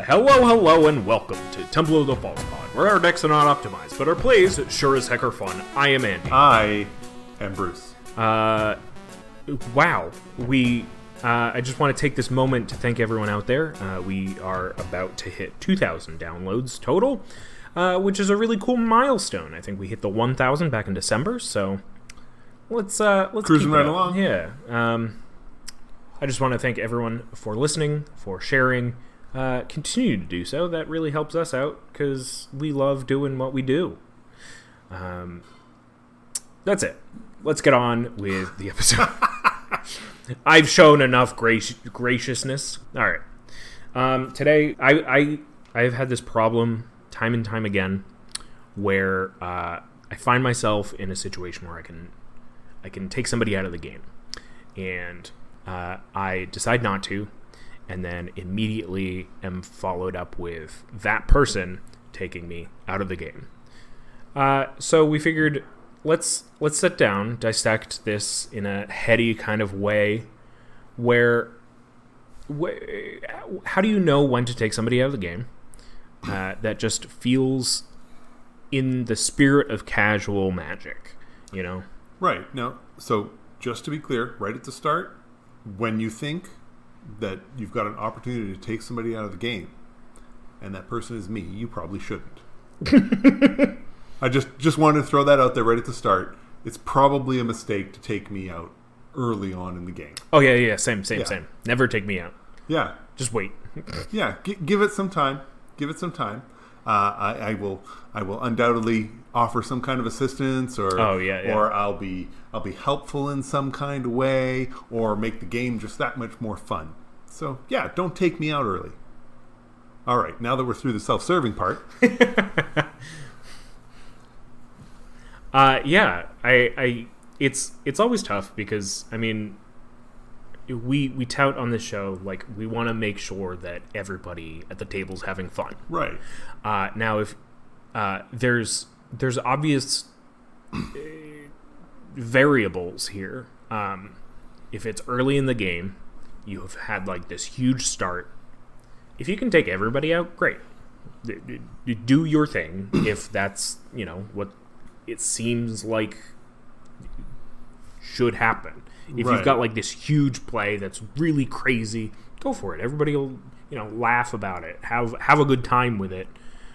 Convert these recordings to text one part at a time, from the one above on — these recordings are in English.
Hello, and welcome to Temple of the Fallen Pod, where our decks are not optimized, but our plays sure as heck are fun. I am Andy. I am Bruce. Wow. I just want to take this moment to thank everyone out there. We are about to hit 2,000 downloads total, which is a really cool milestone. I think we hit the 1,000 back in December, so let's Cruising keep right it up. along. Yeah. I just want to thank everyone for listening, for sharing. Continue to do so. That really helps us out because we love doing what we do. That's it. Let's get on with the episode. I've shown enough graciousness. All right. Today, I've had this problem time and time again where I find myself in a situation where I can take somebody out of the game, and I decide not to. And then immediately am followed up with that person taking me out of the game. So we figured let's sit down, dissect this in a heady kind of way. Where how do you know when to take somebody out of the game that just feels in the spirit of casual Magic? You know, Right. Now, so just to be clear, right at the start, when you think that you've got an opportunity to take somebody out of the game, and that person is me, you probably shouldn't. I just wanted to throw that out there right at the start. It's probably a mistake to take me out early on in the game. Oh yeah, same. Never take me out. Yeah, Just wait. yeah. Give it some time. Give it some time. I will undoubtedly offer some kind of assistance, or or I'll be helpful in some kind of way, or make the game just that much more fun. So yeah, don't take me out early. All right, now that we're through the self-serving part. It's always tough because I mean we tout on this show like we want to make sure that everybody at the table's having fun. Right. Now if there's obvious variables here. If it's early in the game, you have had like this huge start. If you can take everybody out, great. Do your thing if that's, what it seems like should happen. If Right. you've got like this huge play that's really crazy, go for it. Everybody will, laugh about it. Have a good time with it.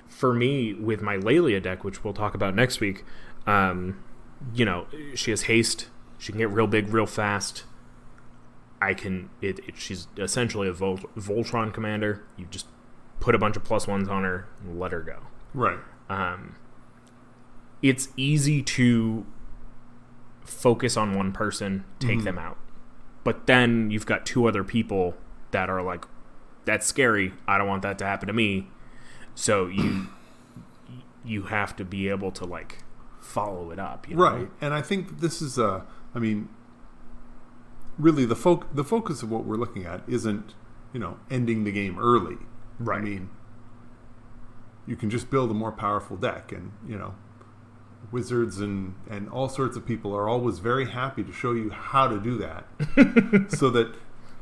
For me, with my Lelia deck, which we'll talk about next week, she has haste. She can get real big real fast. She's essentially a Voltron commander. You just put a bunch of +1s on her and let her go. Right. It's easy to focus on one person, take them out. But then you've got two other people that are like, that's scary. I don't want that to happen to me. So you have to be able to like follow it up. Right. And I think this is really the focus of what we're looking at isn't, ending the game early. Right. I mean, you can just build a more powerful deck, and, wizards and all sorts of people are always very happy to show you how to do that so that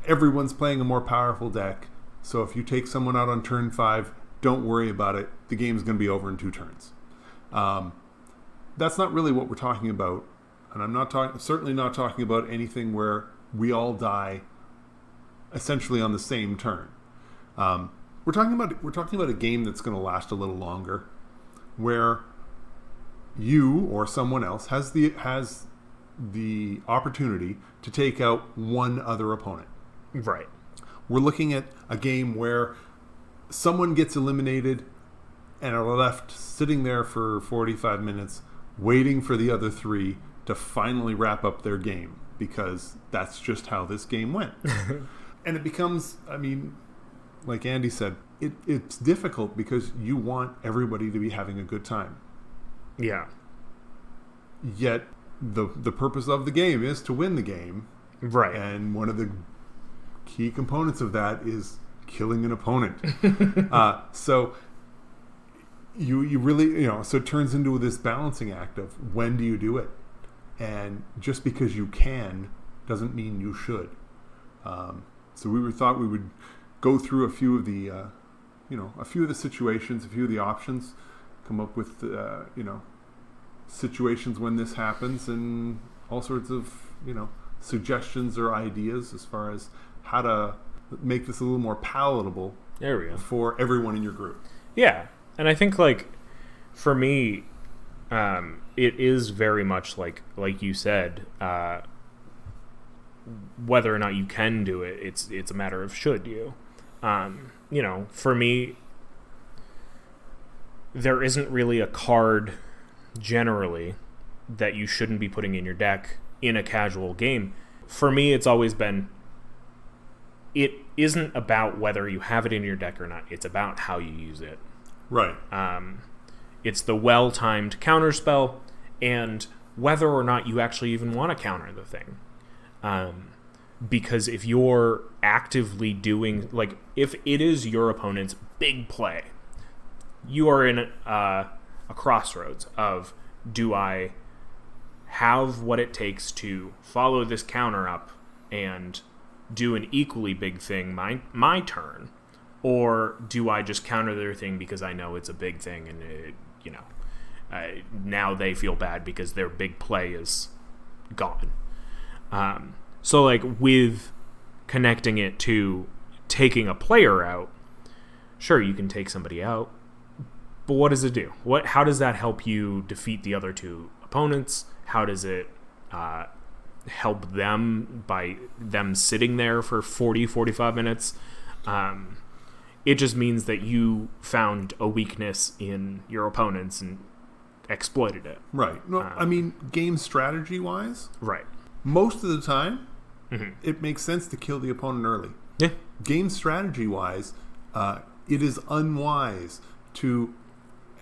everyone's playing a more powerful deck. So if you take someone out on turn 5, don't worry about it. The game's going to be over in 2 turns. That's not really what we're talking about. And I'm certainly not talking about anything where we all die essentially on the same turn. We're talking about a game that's going to last a little longer, where you or someone else has the opportunity to take out one other opponent. Right. We're looking at a game where someone gets eliminated and are left sitting there for 45 minutes waiting for the other 3 to finally wrap up their game, because that's just how this game went. And it becomes, like Andy said, it's difficult because you want everybody to be having a good time. Yeah. Yet the purpose of the game is to win the game. Right. And one of the key components of that is killing an opponent. So you really, so it turns into this balancing act of when do you do it? And just because you can doesn't mean you should. So we thought we would go through a few of the a few of the situations, a few of the options, come up with situations when this happens, and all sorts of suggestions or ideas as far as how to make this a little more palatable for everyone in your group. Yeah, and I think for me, it is very much like you said, whether or not you can do it, it's a matter of should you. For me, there isn't really a card generally that you shouldn't be putting in your deck in a casual game. For me, it's always been, it isn't about whether you have it in your deck or not. It's about how you use it. Right. It's the well-timed counterspell, and whether or not you actually even want to counter the thing. Because if you're actively doing, if it is your opponent's big play, you are in a crossroads of, do I have what it takes to follow this counter up and do an equally big thing my turn, or do I just counter their thing because I know it's a big thing, and now they feel bad because their big play is gone. So with connecting it to taking a player out, sure, you can take somebody out, but what does it do? How does that help you defeat the other two opponents? How does it help them by them sitting there for 45 minutes? It just means that you found a weakness in your opponents and exploited it. Right. No, game strategy-wise, right, most of the time, it makes sense to kill the opponent early. Yeah. Game strategy-wise, it is unwise to,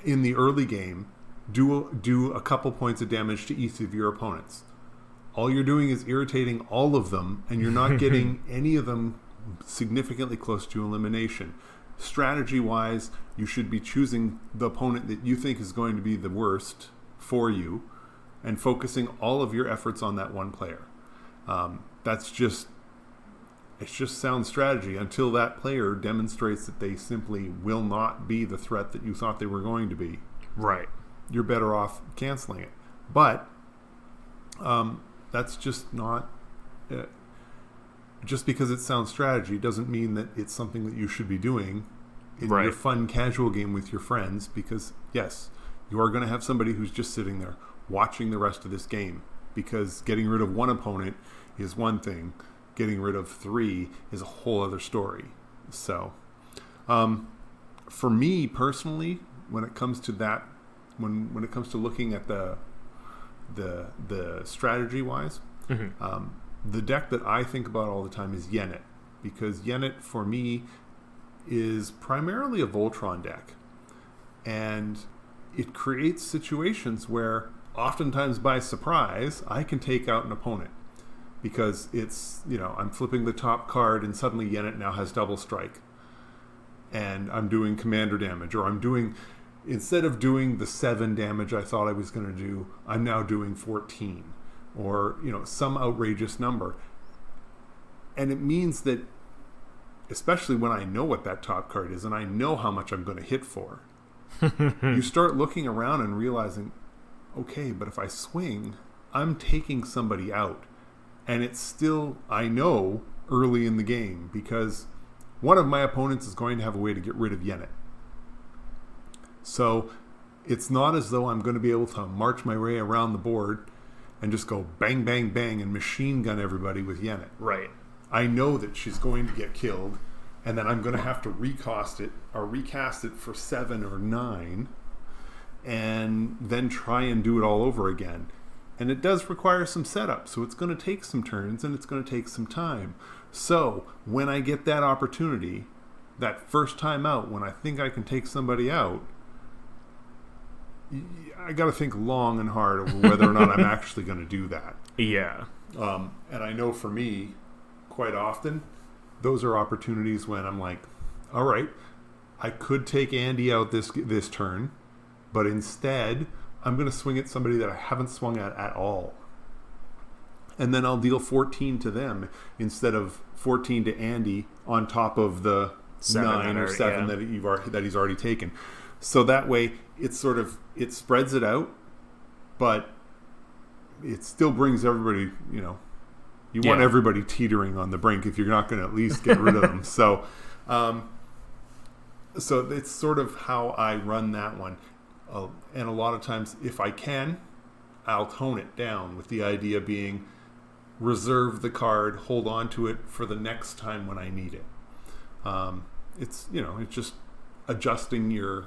in the early game, do a couple points of damage to each of your opponents. All you're doing is irritating all of them, and you're not getting any of them significantly close to elimination. Strategy-wise, you should be choosing the opponent that you think is going to be the worst for you, and focusing all of your efforts on that one player. It's just sound strategy until that player demonstrates that they simply will not be the threat that you thought they were going to be. Right. You're better off canceling it. But that's just not... just because it sounds strategy doesn't mean that it's something that you should be doing in your fun casual game with your friends, because, yes, you are going to have somebody who's just sitting there watching the rest of this game, because getting rid of one opponent is one thing. Getting rid of three is a whole other story. So, for me personally, when it comes to that, when it comes to looking at the strategy-wise, the deck that I think about all the time is Yennet, because Yennet for me is primarily a Voltron deck, and it creates situations where oftentimes by surprise I can take out an opponent, because it's, I'm flipping the top card and suddenly Yennet now has double strike, and I'm doing commander damage, or instead of doing the 7 damage I thought I was going to do, I'm now doing 14, or some outrageous number. And it means that, especially when I know what that top card is and I know how much I'm going to hit for, you start looking around and realizing, okay, but if I swing, I'm taking somebody out, and it's still, I know, early in the game, because one of my opponents is going to have a way to get rid of Yennet. So it's not as though I'm going to be able to march my way around the board and just go bang, bang, bang and machine gun everybody with Yennet. Right. I know that she's going to get killed, and then I'm going to have to recast it for 7 or 9, and then try and do it all over again. And it does require some setup, so it's going to take some turns and it's going to take some time. So when I get that opportunity, that first time out, when I think I can take somebody out, I got to think long and hard over whether or not I'm actually going to do that. Yeah. And I know for me, quite often, those are opportunities when I'm like, all right, I could take Andy out this turn, but instead I'm going to swing at somebody that I haven't swung at all. And then I'll deal 14 to them instead of 14 to Andy on top of the 9 or 7 that he's already taken. So that way, it spreads it out, but it still brings everybody, you want everybody teetering on the brink if you're not going to at least get rid of them. So it's sort of how I run that one. And a lot of times, if I can, I'll tone it down with the idea being reserve the card, hold on to it for the next time when I need it. It's just adjusting your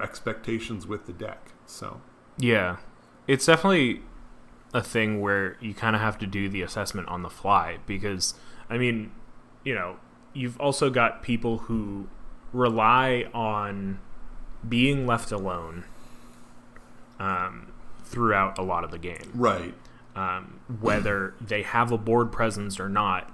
expectations with the deck. So yeah, it's definitely a thing where you kind of have to do the assessment on the fly, because I mean, you've also got people who rely on being left alone throughout a lot of the game. Right. Whether they have a board presence or not,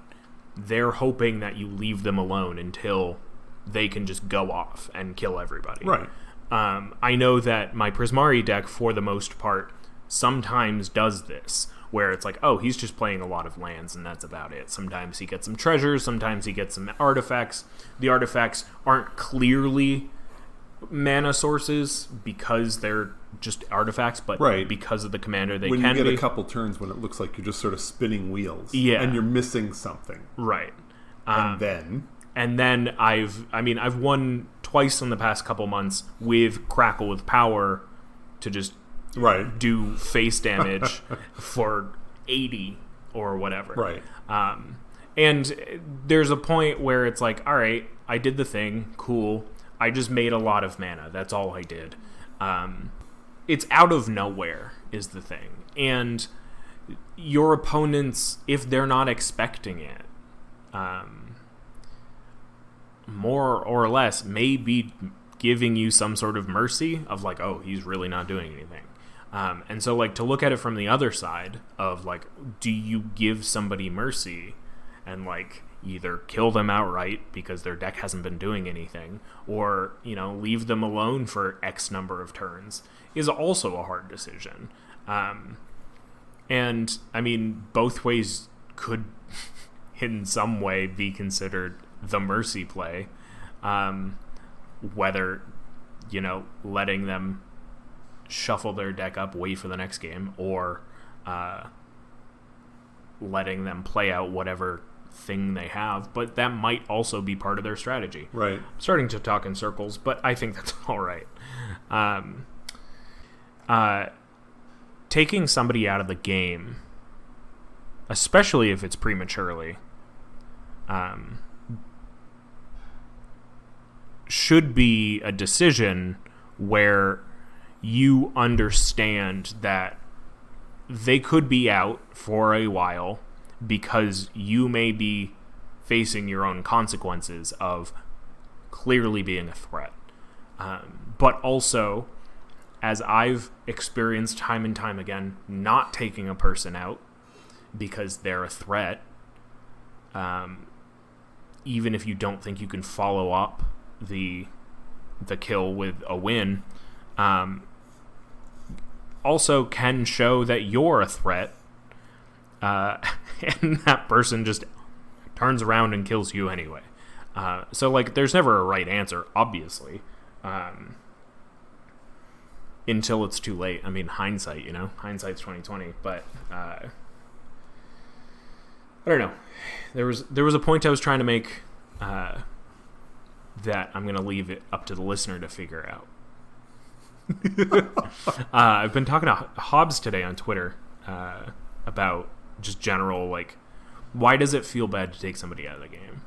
they're hoping that you leave them alone until they can just go off and kill everybody. Right. I know that my Prismari deck, for the most part, sometimes does this, where it's like, oh, he's just playing a lot of lands and that's about it. Sometimes he gets some treasures, sometimes he gets some artifacts. The artifacts aren't clearly mana sources because they're just artifacts, but because of the commander, they when can be. When you get a couple turns when it looks like you're just sort of spinning wheels, and you're missing something, right? And then I've won twice in the past couple months with Crackle with Power to just do face damage for 80 or whatever. Right. And there's a point where it's like, all right, I did the thing, cool. I just made a lot of mana. That's all I did. It's out of nowhere is the thing. And your opponents, if they're not expecting it, more or less may be giving you some sort of mercy of like, oh, he's really not doing anything. And so like to look at it from the other side of like, do you give somebody mercy and like either kill them outright because their deck hasn't been doing anything, or leave them alone for X number of turns, is also a hard decision. And I mean, both ways could in some way be considered the mercy play, whether letting them shuffle their deck up, wait for the next game, or letting them play out whatever thing they have, but that might also be part of their strategy. Right. I'm starting to talk in circles, but I think that's all right. Taking somebody out of the game, especially if it's prematurely, should be a decision where you understand that they could be out for a while because you may be facing your own consequences of clearly being a threat. But also, as I've experienced time and time again, not taking a person out because they're a threat, even if you don't think you can follow up the kill with a win, also can show that you're a threat, and that person just turns around and kills you anyway. So like there's never a right answer, obviously, until it's too late. I mean, hindsight's 20/20, but I don't know. There was a point I was trying to make that I'm going to leave it up to the listener to figure out. I've been talking to Hobbs today on Twitter about just general, like, why does it feel bad to take somebody out of the game?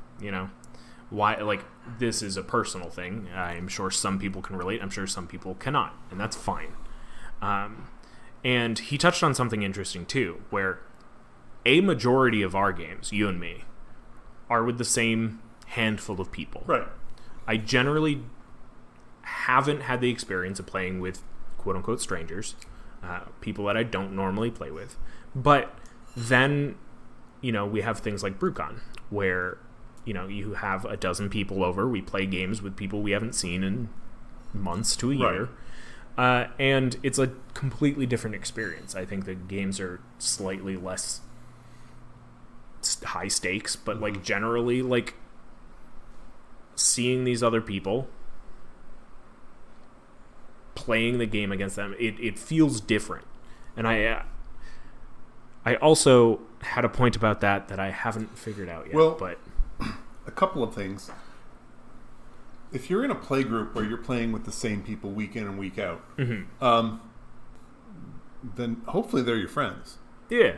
Why, like, this is a personal thing. I'm sure some people can relate. I'm sure some people cannot, and that's fine. And he touched on something interesting, too, where a majority of our games, you and me, are with the same handful of people. Right. I generally haven't had the experience of playing with quote-unquote strangers, people that I don't normally play with. But then, we have things like BrewCon, where, you have a dozen people over. We play games with people we haven't seen in months to a year. Right. And it's a completely different experience. I think the games are slightly less high stakes, but like generally, like seeing these other people, playing the game against them, it feels different. And I also had a point about that I haven't figured out yet. Well, but a couple of things. If you're in a play group where you're playing with the same people week in and week out, then hopefully they're your friends. Yeah.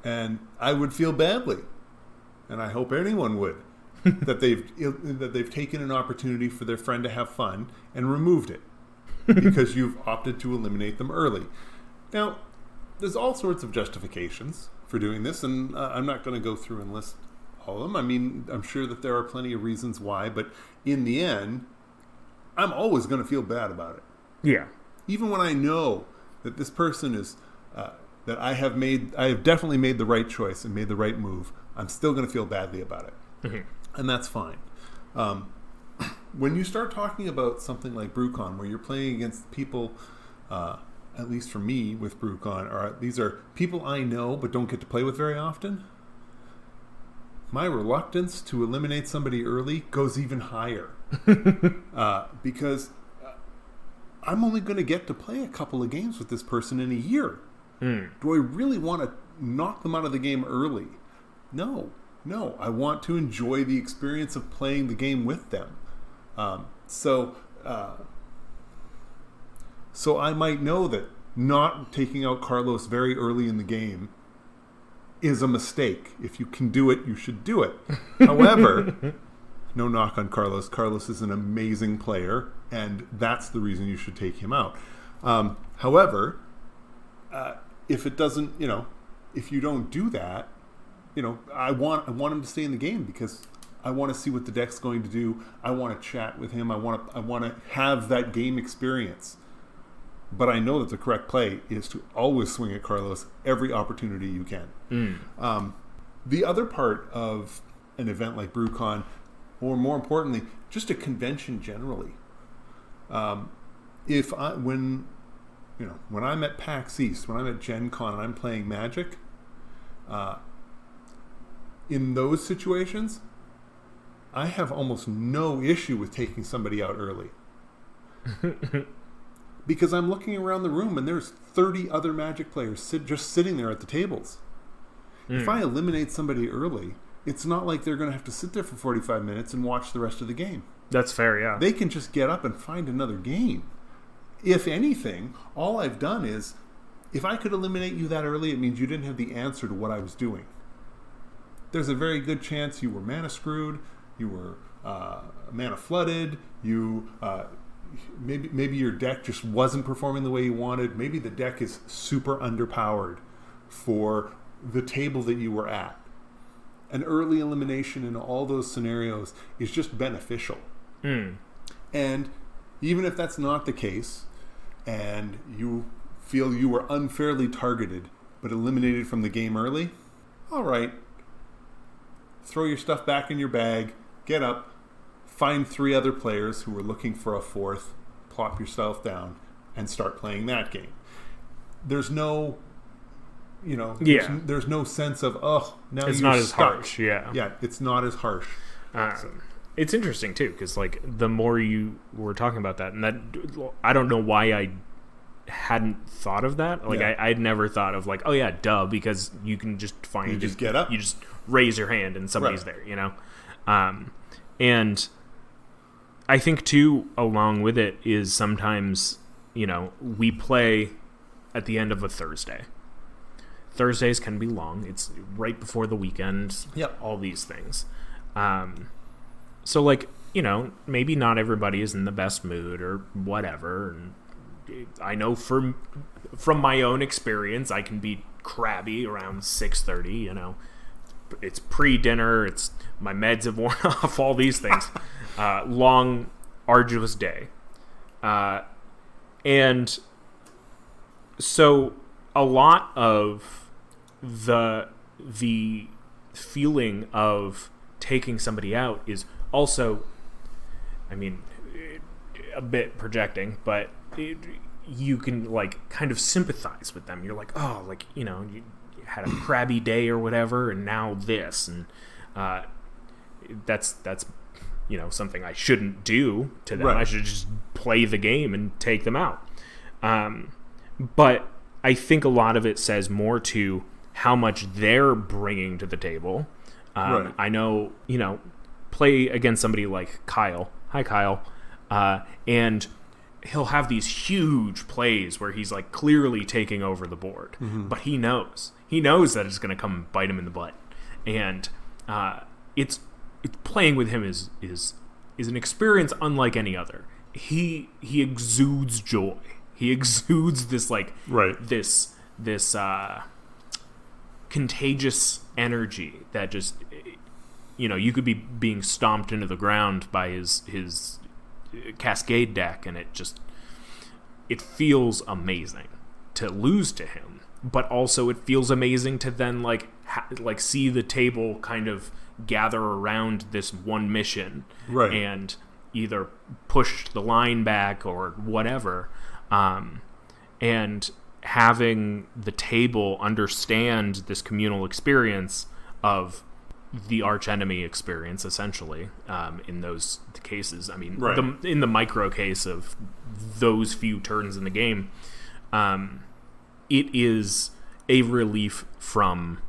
And I would feel badly, and I hope anyone would, that they've taken an opportunity for their friend to have fun and removed it because you've opted to eliminate them early. Now, there's all sorts of justifications for doing this, and I'm not going to go through and list all of them. I mean, I'm sure that there are plenty of reasons why, but in the end, I'm always going to feel bad about it. Yeah. Even when I know that this person is, that I have definitely made the right choice and made the right move, I'm still going to feel badly about it. And that's fine. When you start talking about something like BrewCon, where you're playing against people, at least for me with BrewCon, these are people I know but don't get to play with very often, my reluctance to eliminate somebody early goes even higher. Because I'm only going to get to play a couple of games with this person in a year. Do I really want to knock them out of the game early? No. I want to enjoy the experience of playing the game with them. So I might know that not taking out Carlos very early in the game is a mistake. If you can do it, you should do it. However, no knock on Carlos. Carlos is an amazing player, and that's the reason you should take him out. However, if it doesn't, if you don't do that, I want him to stay in the game because I want to see what the deck's going to do. I want to chat with him. I want to have that game experience. But I know that the correct play is to always swing at Carlos every opportunity you can. The other part of an event like BrewCon, or more importantly, just a convention generally, when I'm at PAX East, when I'm at Gen Con and I'm playing Magic, in those situations, I have almost no issue with taking somebody out early. Because I'm looking around the room and there's 30 other Magic players just sitting there at the tables. If I eliminate somebody early, it's not like they're going to have to sit there for 45 minutes and watch the rest of the game. That's fair, yeah. They can just get up and find another game. If anything, all I've done is, if I could eliminate you that early, it means you didn't have the answer to what I was doing. There's a very good chance you were mana screwed, you were mana flooded, maybe your deck just wasn't performing the way you wanted. Maybe the deck is super underpowered for the table that you were at. An early elimination in all those scenarios is just beneficial. And even if that's not the case, and you feel you were unfairly targeted but eliminated from the game early, all right, throw your stuff back in your bag, get up, find 3 other players who are looking for a 4th, plop yourself down, and start playing that game. There's no, there's no sense of, now it's you're not as stuck. harsh, yeah. Yeah, it's not as harsh. It's interesting, too, because, the more you were talking about that, and that, I don't know why I hadn't thought of that. I'd never thought of, oh, yeah, duh, because you can just find... You just get up. You just raise your hand and somebody's Right. there, And I think, too, along with it is sometimes, we play at the end of a Thursday. Thursdays can be long. It's right before the weekend. Yep. All these things. So, maybe not everybody is in the best mood or whatever. And I know from my own experience, I can be crabby around 6:30, It's pre-dinner. It's my meds have worn off. All these things. Long, arduous day. And so a lot of the feeling of taking somebody out is also, a bit projecting, but you can kind of sympathize with them. You're like, oh, you had a crabby day or whatever, and now this, and that's something I shouldn't do to them. Right. I should just play the game and take them out. But I think a lot of it says more to how much they're bringing to the table. Right. I know, play against somebody like Kyle. Hi, Kyle. And he'll have these huge plays where he's like clearly taking over the board, but he knows that it's going to come and bite him in the butt. And it's playing with him is an experience unlike any other. He exudes joy. He exudes this this contagious energy that just you could be being stomped into the ground by his Cascade deck, and it feels amazing to lose to him, but also it feels amazing to then see the table kind of gather around this one mission, right, and either push the line back or whatever, and having the table understand this communal experience of the archenemy experience, essentially, in those cases. I mean, right. In the micro case of those few turns in the game, it is a relief from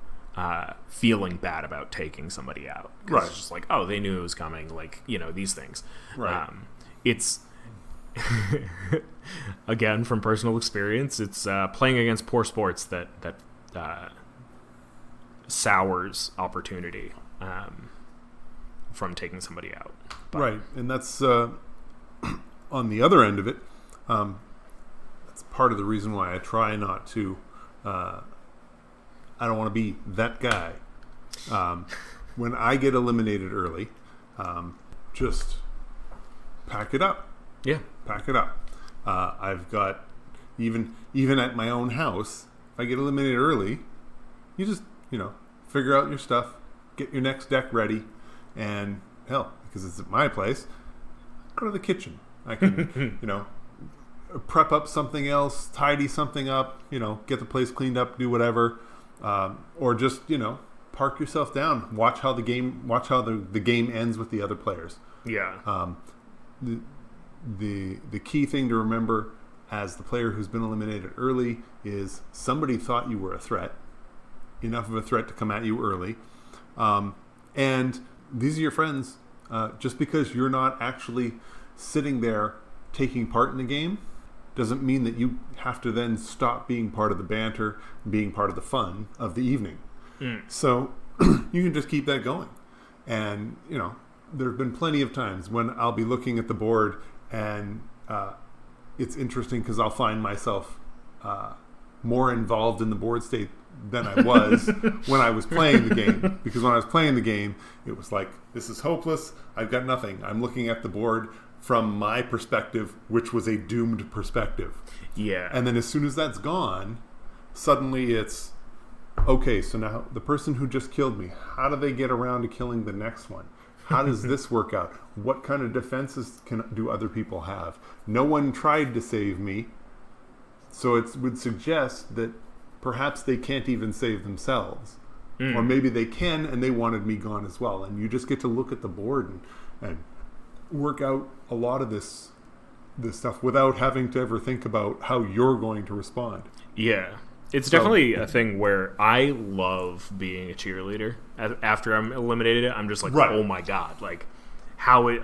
feeling bad about taking somebody out. Right. It's just like, oh, they knew it was coming, these things. Right. It's... Again, from personal experience, it's playing against poor sports that sours opportunity from taking somebody out. But, right, and that's on the other end of it. That's part of the reason why I try not to. I don't want to be that guy. When I get eliminated early, just pack it up. Yeah, pack it up. I've got even at my own house. If I get eliminated early, you just figure out your stuff, get your next deck ready, and hell, because it's at my place, go to the kitchen. I can prep up something else, tidy something up, get the place cleaned up, do whatever, or just park yourself down, watch how the game ends with the other players. Yeah. The key thing to remember as the player who's been eliminated early is somebody thought you were a threat, enough of a threat to come at you early, and these are your friends. Just because you're not actually sitting there taking part in the game doesn't mean that you have to then stop being part of the banter, being part of the fun of the evening. So you can just keep that going. And there have been plenty of times when I'll be looking at the board, and it's interesting because I'll find myself more involved in the board state than I was when I was playing the game. Because when I was playing the game, it was like, this is hopeless. I've got nothing. I'm looking at the board from my perspective, which was a doomed perspective. Yeah. And then as soon as that's gone, suddenly it's, okay, so now the person who just killed me, how do they get around to killing the next one? How does this work out? What kind of defenses do other people have? No one tried to save me, so it would suggest that perhaps they can't even save themselves. Or maybe they can, and they wanted me gone as well. And you just get to look at the board and work out a lot of this stuff without having to ever think about how you're going to respond. Yeah. It's definitely a thing where I love being a cheerleader. After I'm eliminated, I'm just like, right. Oh my god, like how it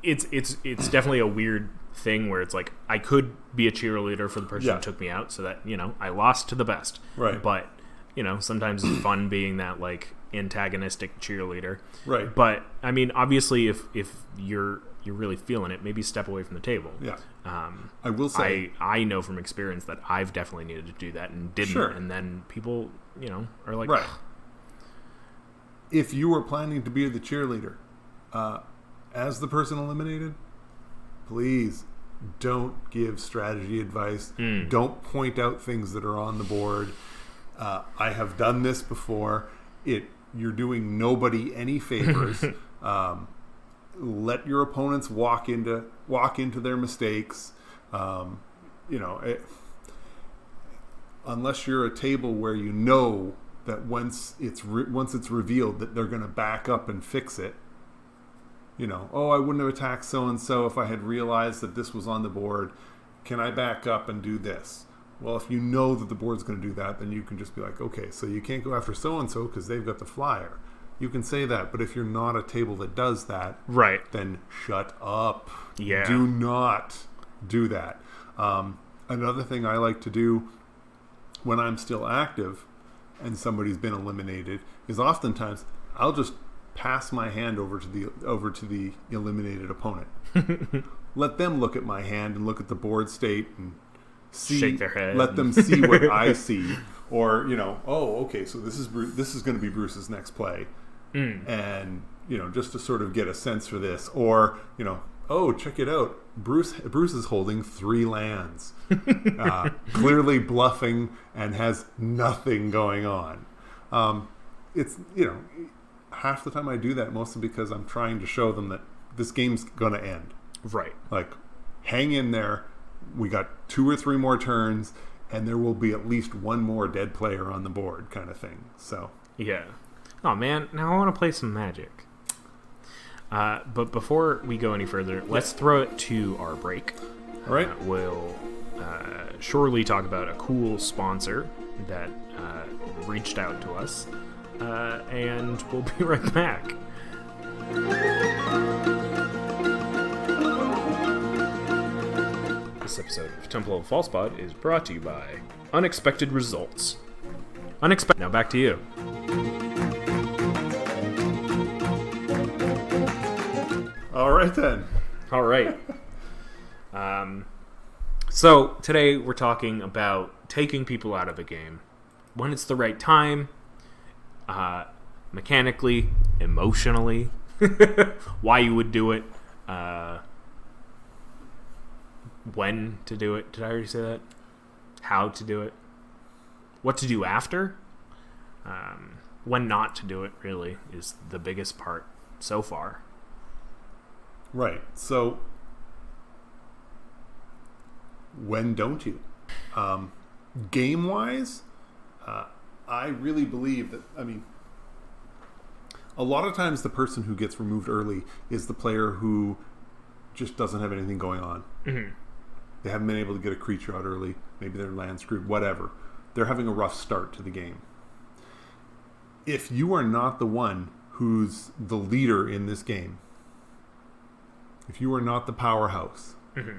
it's definitely a weird thing where it's like I could be a cheerleader for the person who took me out, so that I lost to the best. Right. But sometimes it's fun being that antagonistic cheerleader. Right. But I mean, obviously, if you're really feeling it, maybe step away from the table. Yeah. I will say, I know from experience that I've definitely needed to do that and didn't. Sure. And then people, are like, right. If you were planning to be the cheerleader, as the person eliminated, please don't give strategy advice. Don't point out things that are on the board. I have done this before. You're doing nobody any favors. Let your opponents walk into their mistakes. Unless you're a table where that once it's revealed that they're going to back up and fix it, oh, I wouldn't have attacked so-and-so if I had realized that this was on the board. Can I back up and do this? Well, if you know that the board's going to do that, then you can just be like, okay, so you can't go after so-and-so because they've got the flyer. You can say that, but if you're not a table that does that, right, then shut up. Yeah. Do not do that. Another thing I like to do when I'm still active and somebody's been eliminated is oftentimes I'll just pass my hand over to the eliminated opponent. Let them look at my hand and look at the board state and shake their head. Let them see what I see, or oh, okay, so this is going to be Bruce's next play, and just to sort of get a sense for this, or oh, check it out, Bruce is holding 3 lands, clearly bluffing and has nothing going on. It's half the time I do that mostly because I'm trying to show them that this game's going to end. Right. Like, hang in there. We got 2 or 3 more turns, and there will be at least 1 more dead player on the board, kind of thing. So yeah. Oh man, now I want to play some Magic. But before we go any further, let's throw it to our break. All right. We'll surely talk about a cool sponsor that reached out to us, and we'll be right back. This episode of Temple of Falspot is brought to you by Unexpected Results. Now back to you. All right then. All right. So today we're talking about taking people out of a game when it's the right time, mechanically, emotionally, why you would do it, when to do it. Did I already say that? How to do it. What to do after. When not to do it, really, is the biggest part so far. Right. So, when don't you? Game-wise, I really believe that, a lot of times the person who gets removed early is the player who just doesn't have anything going on. Mm-hmm. They haven't been able to get a creature out early. Maybe they're land screwed, whatever. They're having a rough start to the game. If you are not the one who's the leader in this game, if you are not the powerhouse, mm-hmm.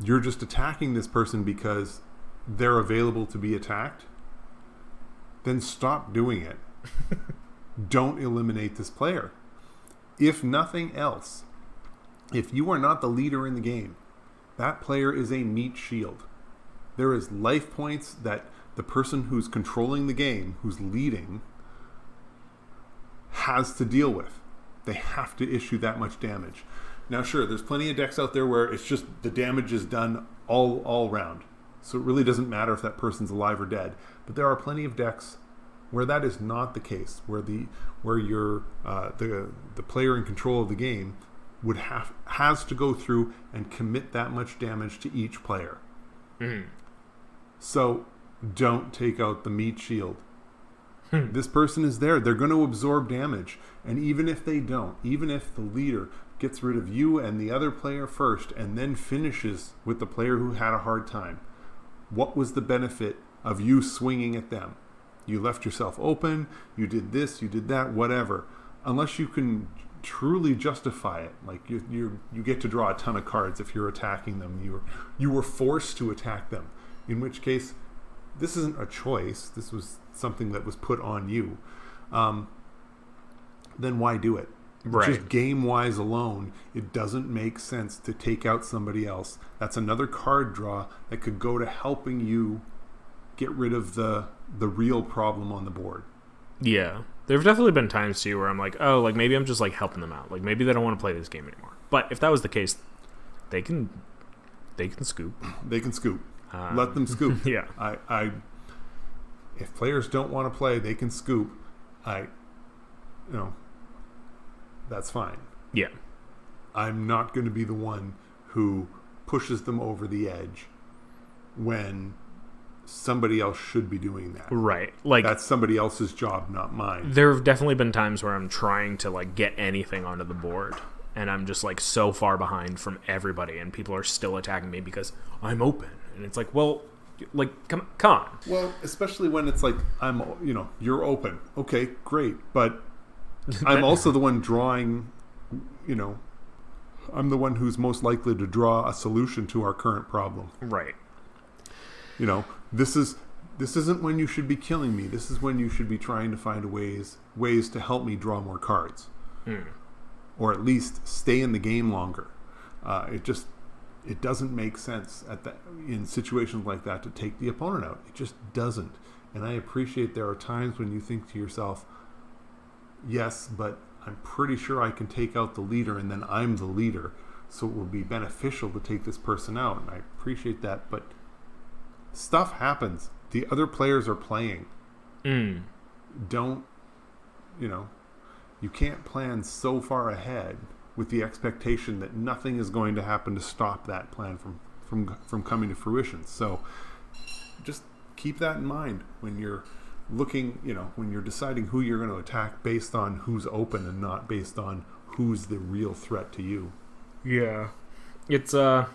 you're just attacking this person because they're available to be attacked, then stop doing it. Don't eliminate this player. If nothing else, if you are not the leader in the game, that player is a meat shield. There is life points that the person who's controlling the game, who's leading, has to deal with. They have to issue that much damage. Now, sure, there's plenty of decks out there where it's just the damage is done all round. So it really doesn't matter if that person's alive or dead. But there are plenty of decks where that is not the case, where you're the player in control of the game has to go through and commit that much damage to each player. Mm. So don't take out the meat shield. This person is there. They're going to absorb damage. And even if they don't, even if the leader gets rid of you and the other player first and then finishes with the player who had a hard time, what was the benefit of you swinging at them? You left yourself open, you did this, you did that, whatever. Unless you can truly justify it, like you get to draw a ton of cards if you're attacking them. You were forced to attack them, in which case this isn't a choice. This was something that was put on you. Then why do it? Right. Just game-wise alone, it doesn't make sense to take out somebody else. That's another card draw that could go to helping you get rid of the real problem on the board. Yeah. There have definitely been times, too, where I'm like, oh, like, maybe I'm just, like, helping them out. Like, maybe they don't want to play this game anymore. But if that was the case, they can scoop. They can scoop. Let them scoop. Yeah. If players don't want to play, they can scoop. That's fine. Yeah. I'm not going to be the one who pushes them over the edge when somebody else should be doing that. Right. Like, that's somebody else's job, not mine. There have definitely been times where I'm trying to, like, get anything onto the board. and I'm just like so far behind from everybody, and people are still attacking me because I'm open. And it's like, well, like come on. Well, especially when it's like you're open. Okay, great, but I'm also the one drawing. I'm the one who's most likely to draw a solution to our current problem. Right. This isn't when you should be killing me. This is when you should be trying to find ways to help me draw more cards. Or at least stay in the game longer. It doesn't make sense in situations like that to take the opponent out. It just doesn't. And I appreciate there are times when you think to yourself, yes, but I'm pretty sure I can take out the leader, and then I'm the leader, so it will be beneficial to take this person out. And I appreciate that, but stuff happens. The other players are playing. Don't, you can't plan so far ahead with the expectation that nothing is going to happen to stop that plan from coming to fruition. So just keep that in mind when you're looking, when you're deciding who you're going to attack based on who's open and not based on who's the real threat to you. Yeah. It's a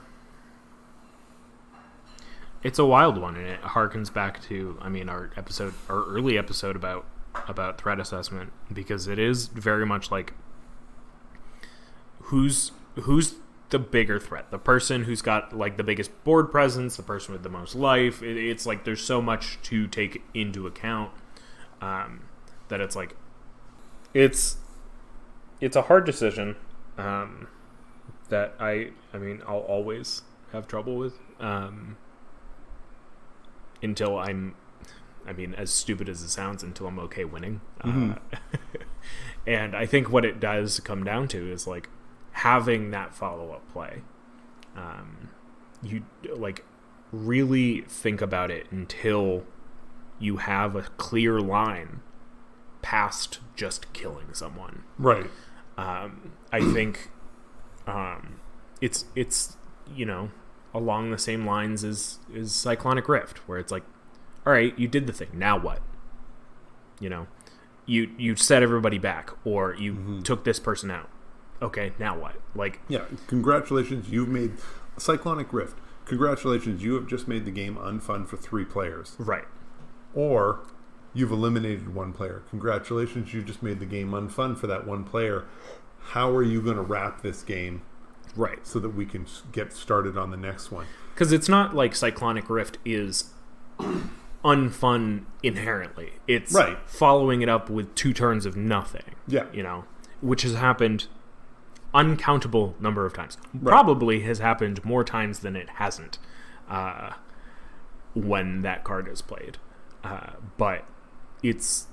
wild one, and it harkens back to, our early episode about threat assessment, because it is very much like who's the bigger threat, the person who's got like the biggest board presence, the person with the most life. It's like there's so much to take into account that it's like it's a hard decision that I'll always have trouble with until I'm as stupid as it sounds, until I'm okay winning. And I think what it does come down to is like having that follow-up play. You like really think about it until you have a clear line past just killing someone. Right. I think it's along the same lines as Cyclonic Rift, where it's like, all right, you did the thing, now what? You set everybody back, or you took this person out. Okay, now what? Like, yeah, congratulations, you've made Cyclonic Rift. Congratulations, you have just made the game unfun for 3 players. Right. Or you've eliminated 1 player. Congratulations, you just made the game unfun for that 1 player. How are you going to wrap this game? Right. So that we can get started on the next one. Because it's not like Cyclonic Rift is unfun inherently. It's right. Following it up with 2 turns of nothing. Yeah. Which has happened uncountable number of times. Right. Probably has happened more times than it hasn't when that card is played. But it's,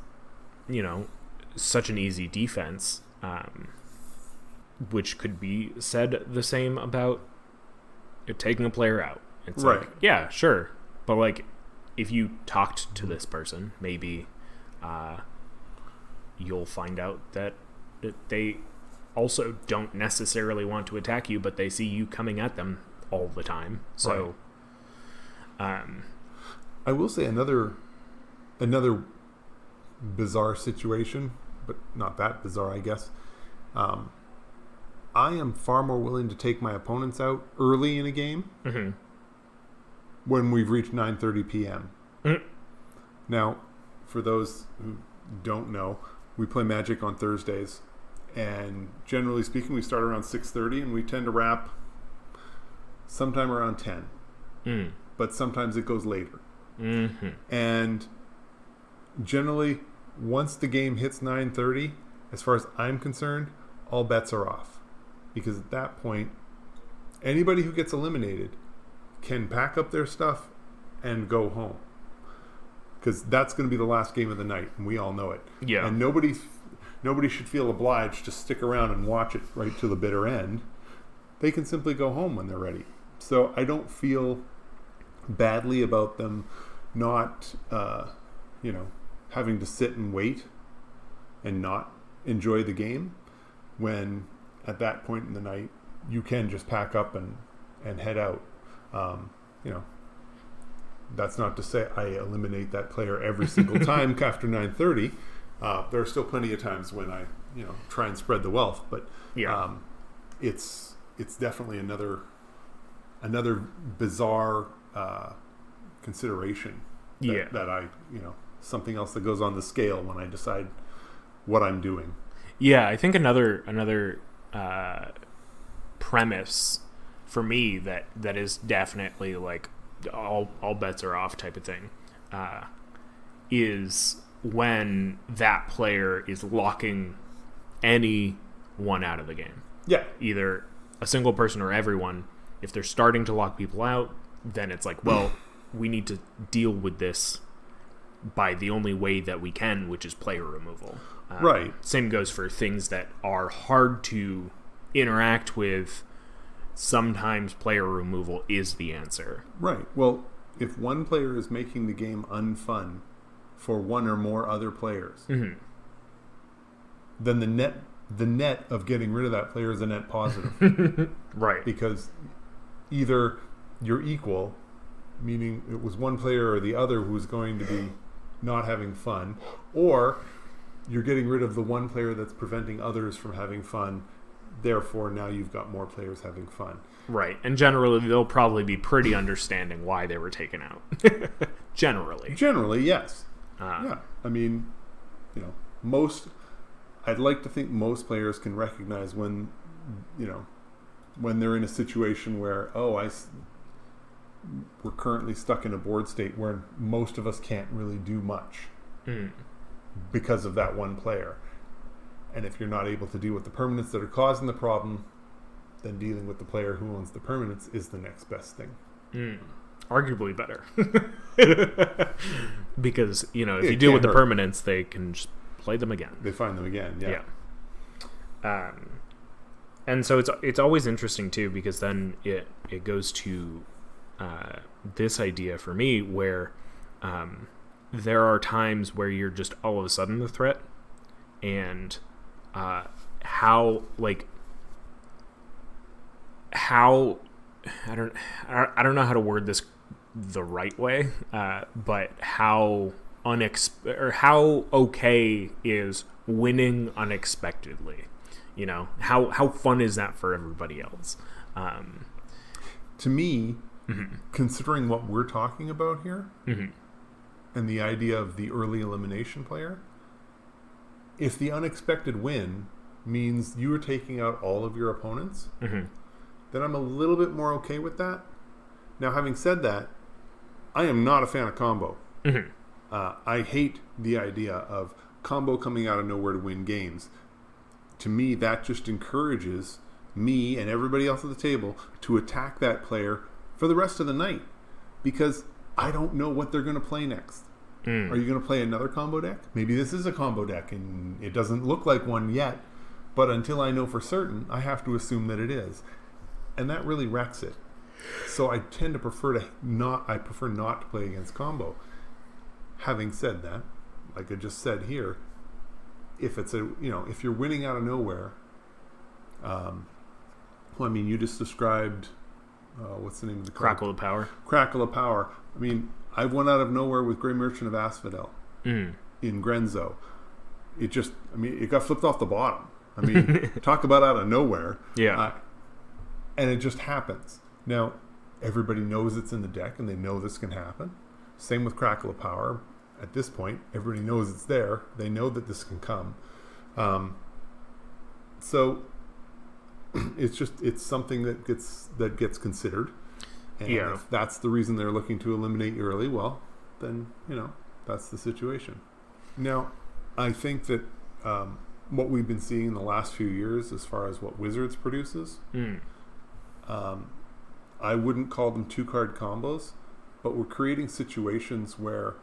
such an easy defense, which could be said the same about taking a player out. It's right. like, yeah, sure. But like, if you talked to this person, maybe you'll find out that they also don't necessarily want to attack you, but they see you coming at them all the time. So, right. I will say another bizarre situation, but not that bizarre, I guess. I am far more willing to take my opponents out early in a game when we've reached 9:30 p.m. Now, for those who don't know, we play Magic on Thursdays, and generally speaking, we start around 6:30, and we tend to wrap sometime around 10. But sometimes it goes later. And generally, once the game hits 9:30, as far as I'm concerned, all bets are off. Because at that point, anybody who gets eliminated can pack up their stuff and go home. Because that's going to be the last game of the night, and we all know it. Yeah. And nobody should feel obliged to stick around and watch it right to the bitter end. They can simply go home when they're ready. So I don't feel badly about them not, having to sit and wait and not enjoy the game, when at that point in the night you can just pack up and head out. That's not to say I eliminate that player every single time after 9:30. There are still plenty of times when I try and spread the wealth, but yeah. it's definitely another bizarre consideration that I, something else that goes on the scale when I decide what I'm doing. Yeah, I think another premise for me that is definitely like all bets are off type of thing is when that player is locking anyone out of the game. Yeah. Either a single person or everyone. If they're starting to lock people out, then it's like, well, we need to deal with this by the only way that we can, which is player removal. Right. Same goes for things that are hard to interact with. Sometimes player removal is the answer. Right. Well, if one player is making the game unfun for one or more other players, mm-hmm. then the net of getting rid of that player is a net positive. Right. Because either you're equal, meaning it was one player or the other who's going to be not having fun, or you're getting rid of the one player that's preventing others from having fun. Therefore, now you've got more players having fun. Right. And generally, they'll probably be pretty understanding why they were taken out. Generally, yes. Yeah. I mean, I'd like to think most players can recognize when they're in a situation where, we're currently stuck in a board state where most of us can't really do much because of that one player. And if you're not able to deal with the permanents that are causing the problem, then dealing with the player who owns the permanents is the next best thing. Arguably better. Because, if you deal with the permanents, they can just play them again. They find them again, yeah. And so it's always interesting, too, because then it goes to this idea for me where there are times where you're just all of a sudden the threat, and how I don't know how to word this the right way, but how how okay is winning unexpectedly? How fun is that for everybody else? To me, mm-hmm. considering what we're talking about here, mm-hmm. and the idea of the early elimination player, if the unexpected win means you are taking out all of your opponents, mm-hmm. then I'm a little bit more okay with that. Now, having said that, I am not a fan of combo. Mm-hmm. I hate the idea of combo coming out of nowhere to win games. To me, that just encourages me and everybody else at the table to attack that player for the rest of the night, because I don't know what they're going to play next. Are you going to play another combo deck? Maybe this is a combo deck and it doesn't look like one yet, but until I know for certain, I have to assume that it is. And that really wrecks it. So I tend to prefer not to play against combo. Having said that, like I just said here, if it's if you're winning out of nowhere, you just described what's the name of the card? Crackle of Power. Crackle of Power. I mean, I've won out of nowhere with Grey Merchant of Asphodel in Grenzo. It got flipped off the bottom. I mean, talk about out of nowhere. Yeah. And it just happens. Now, everybody knows it's in the deck and they know this can happen. Same with Crackle of Power. At this point, everybody knows it's there. They know that this can come. So it's something that gets considered. And if that's the reason they're looking to eliminate you early, well, then, that's the situation. Now, I think that what we've been seeing in the last few years as far as what Wizards produces, I wouldn't call them two-card combos, but we're creating situations where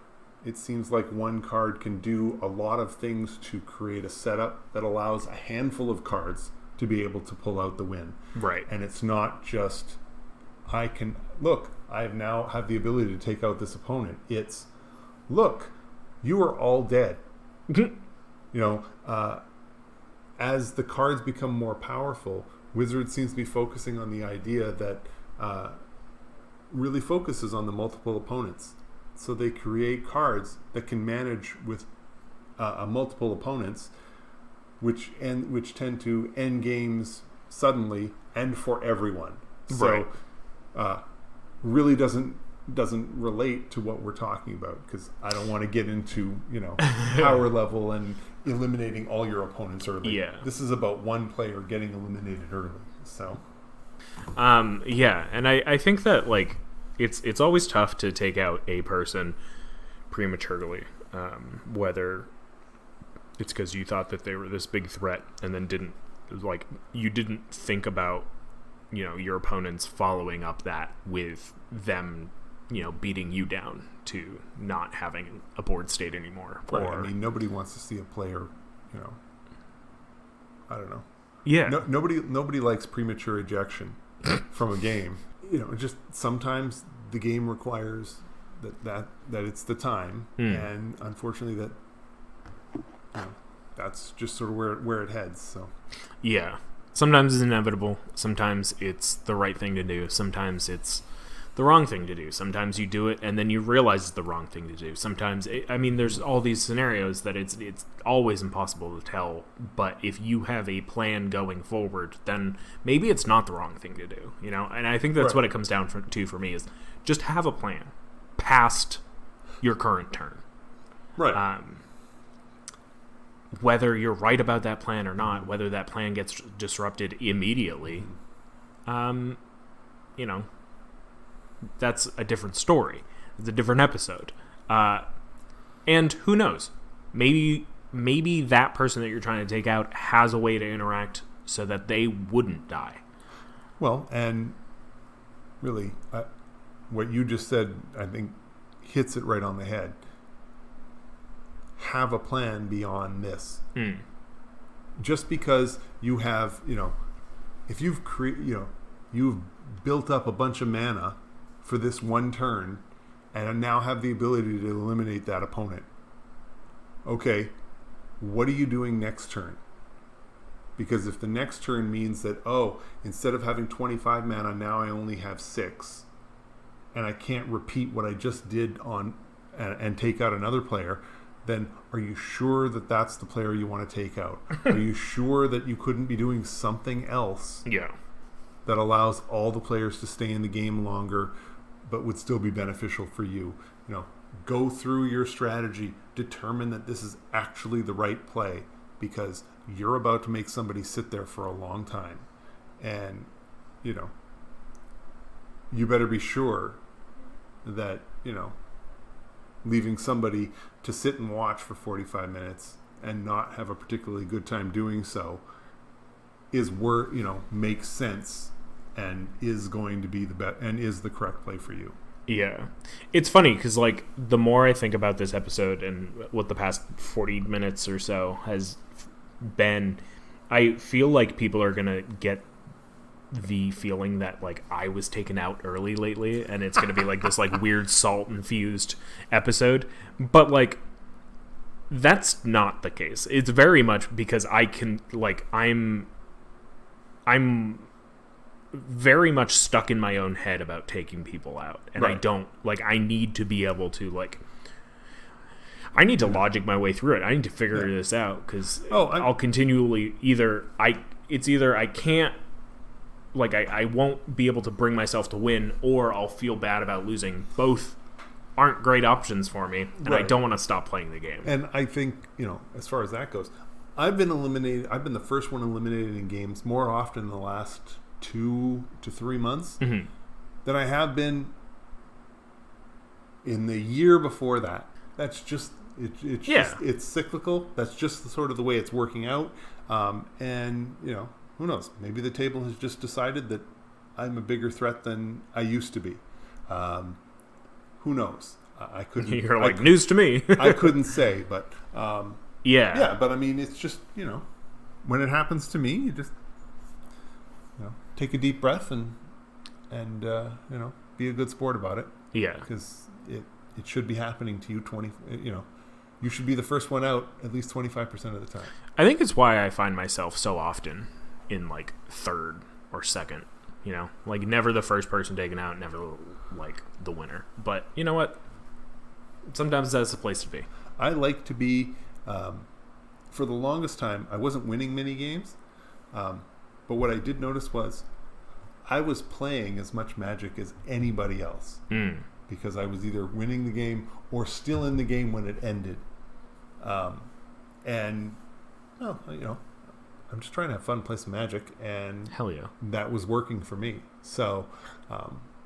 it seems like one card can do a lot of things to create a setup that allows a handful of cards to be able to pull out the win. Right. And it's not just, I now have the ability to take out this opponent. It's, look, you are all dead. As the cards become more powerful, Wizards seems to be focusing on the idea that really focuses on the multiple opponents. So they create cards that can manage with multiple opponents, which tend to end games suddenly and for everyone. So really doesn't relate to what we're talking about, because I don't want to get into, power level and eliminating all your opponents early. Yeah. This is about one player getting eliminated early. So and I think that like it's always tough to take out a person prematurely, whether it's because you thought that they were this big threat and then you didn't think about your opponents following up that with them beating you down to not having a board state anymore. Right. I mean, nobody wants to see a player, I don't know. Yeah. Nobody likes premature ejection from a game. Just sometimes the game requires that it's the time, and unfortunately that's just sort of where it heads. So yeah, sometimes it's inevitable. Sometimes it's the right thing to do. Sometimes it's the wrong thing to do. Sometimes you do it and then you realize it's the wrong thing to do. Sometimes, there's all these scenarios that it's always impossible to tell. But if you have a plan going forward, then maybe it's not the wrong thing to do. And I think that's what it comes down to for me is just have a plan past your current turn. Right. Whether you're right about that plan or not, whether that plan gets disrupted immediately, that's a different story. It's a different episode. And who knows? Maybe that person that you're trying to take out has a way to interact so that they wouldn't die. Well, and really, what you just said, I think, hits it right on the head. Have a plan beyond this. Just because you have, if you've you've built up a bunch of mana for this one turn and now have the ability to eliminate that opponent. Okay, what are you doing next turn? Because if the next turn means that, instead of having 25 mana, now I only have 6, and I can't repeat what I just did and take out another player, then are you sure that that's the player you want to take out? Are you sure that you couldn't be doing something else that allows all the players to stay in the game longer but would still be beneficial for you? Go through your strategy, determine that this is actually the right play, because you're about to make somebody sit there for a long time, and you better be sure that leaving somebody to sit and watch for 45 minutes and not have a particularly good time doing so is makes sense and is going to be the best and is the correct play for you. Yeah. It's funny because, the more I think about this episode and what the past 40 minutes or so has been, I feel like people are going to get the feeling that, I was taken out early lately, and it's going to be, this, weird salt-infused episode. But, that's not the case. It's very much because I can, I'm very much stuck in my own head about taking people out, and I don't I need to be able to I need to logic my way through it. I need to figure this out, because I'll continually either I can't I won't be able to bring myself to win, or I'll feel bad about losing. Both aren't great options for me, and I don't want to stop playing the game. And I think as far as that goes, I've been the first one eliminated in games more often in the last 2 to 3 months than I have been in the year before that. That's just it's cyclical. That's just sort of the way it's working out. And who knows? Maybe the table has just decided that I'm a bigger threat than I used to be. Who knows? I couldn't. You're news to me. I couldn't say, but yeah. But I mean, it's just when it happens to me, you just take a deep breath and be a good sport about it. Yeah, because it should be happening to you. You should be the first one out at least 25% of the time. I think it's why I find myself so often in third or second. Never the first person taken out, never the winner. But you know what? Sometimes that's the place to be. I like to be. For the longest time, I wasn't winning many games. But what I did notice was I was playing as much Magic as anybody else. Because I was either winning the game or still in the game when it ended. And, well, you know, I'm just trying to have fun, play some Magic, and hell yeah, that was working for me. So,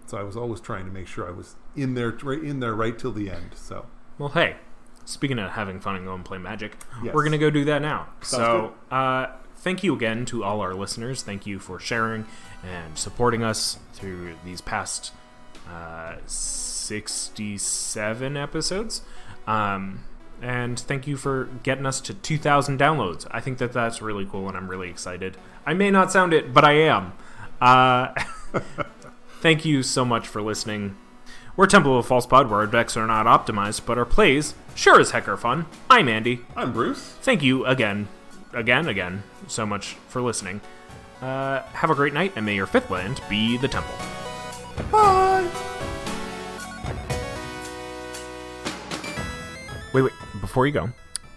so I was always trying to make sure I was in there right till the end. So, well, hey, speaking of having fun and going and play Magic, yes. We're gonna go do that now. Sounds so, thank you again to all our listeners. Thank you for sharing and supporting us through these past 67 episodes. And thank you for getting us to 2,000 downloads. I think that that's really cool, and I'm really excited. I may not sound it, but I am. Thank you so much for listening. We're Temple of False Pod, where our decks are not optimized, but our plays sure as heck are fun. I'm Andy. I'm Bruce. Thank you again, so much for listening. Have a great night, and may your fifth land be the temple. Bye! Wait, before you go,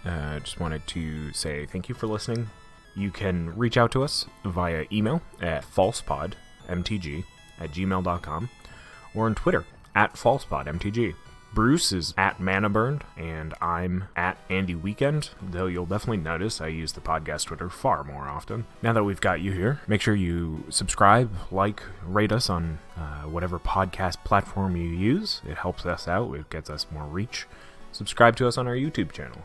I just wanted to say thank you for listening. You can reach out to us via email at falsepodmtg@gmail.com or on Twitter @falsepodmtg. Bruce is @manaburned, and I'm @AndyWeekend, though you'll definitely notice I use the podcast Twitter far more often. Now that we've got you here, make sure you subscribe, like, rate us on whatever podcast platform you use. It helps us out. It gets us more reach. Subscribe to us on our YouTube channel.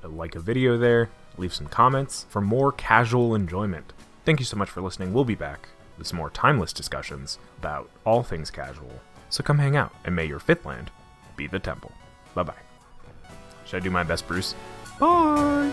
Like a video there. Leave some comments for more casual enjoyment. Thank you so much for listening. We'll be back with some more timeless discussions about all things casual. So come hang out, and may your fifth land be the temple. Bye-bye. Should I do my best, Bruce? Bye!